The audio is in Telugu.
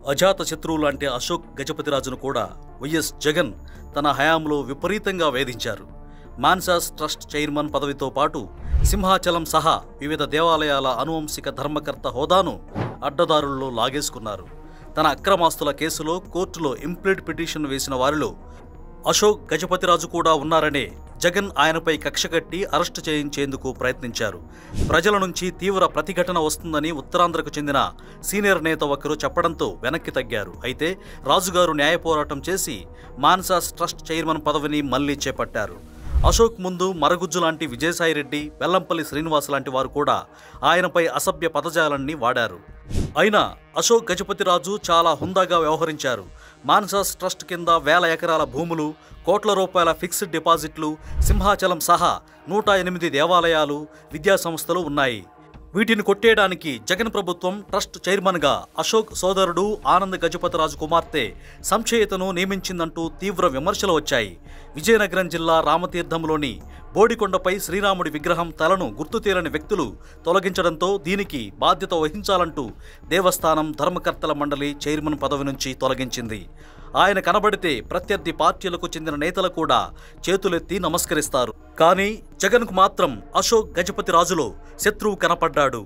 అజాత శత్రువు లాంటి అశోక్ గజపతిరాజును కూడా వైఎస్ జగన్ తన హయాంలో విపరీతంగా వేధించారు. మాన్సాస్ ట్రస్ట్ చైర్మన్ పదవితో పాటు సింహాచలం సహా వివిధ దేవాలయాల అనువంశిక ధర్మకర్త హోదాను అడ్డదారుల్లో లాగేసుకున్నారు. తన అక్రమాస్తుల కేసులో కోర్టులో ఇంప్లీడ్ పిటిషన్ వేసిన వారిలో అశోక్ గజపతిరాజు కూడా ఉన్నారనే జగన్ ఆయనపై కక్షగట్టి అరెస్టు చేయించేందుకు ప్రయత్నించారు. ప్రజల నుంచి తీవ్ర ప్రతిఘటన వస్తుందని ఉత్తరాంధ్రకు చెందిన సీనియర్ నేత ఒకరు చెప్పడంతో వెనక్కి తగ్గారు. అయితే రాజుగారు న్యాయ పోరాటం చేసి మాన్సాస్ ట్రస్ట్ చైర్మన్ పదవిని మళ్లీ చేపట్టారు. అశోక్ ముందు మరగుజ్జు లాంటి విజయసాయిరెడ్డి, వెల్లంపల్లి శ్రీనివాస్ లాంటి వారు కూడా ఆయనపై అసభ్య పదజాలాన్ని వాడారు. అయినా అశోక్ గజపతిరాజు చాలా హుందాగా వ్యవహరించారు. మాన్సాస్ ట్రస్ట్ కింద వేల ఎకరాల భూములు, కోట్ల రూపాయల ఫిక్స్డ్ డిపాజిట్లు, సింహాచలం సహా 108 దేవాలయాలు, విద్యాసంస్థలు ఉన్నాయి. వీటిని కొట్టేయడానికి జగన్ ప్రభుత్వం ట్రస్ట్ చైర్మన్గా అశోక్ సోదరుడు ఆనంద్ గజపతిరాజు కుమార్తె సంశయితను నియమించిందంటూ తీవ్ర విమర్శలు వచ్చాయి. విజయనగరం జిల్లా రామతీర్థంలోని బోడికొండపై శ్రీరాముడి విగ్రహం తలను గుర్తు తేలని వ్యక్తులు తొలగించడంతో దీనికి బాధ్యత వహించాలంటూ దేవస్థానం ధర్మకర్తల మండలి చైర్మన్ పదవి నుంచి తొలగించింది. ఆయన కనబడితే ప్రత్యర్థి పార్టీలకు చెందిన నేతలు కూడా చేతులెత్తి నమస్కరిస్తారు. కానీ జగన్కు మాత్రం అశోక్ గజపతిరాజులో శత్రువు కనపడ్డాడు.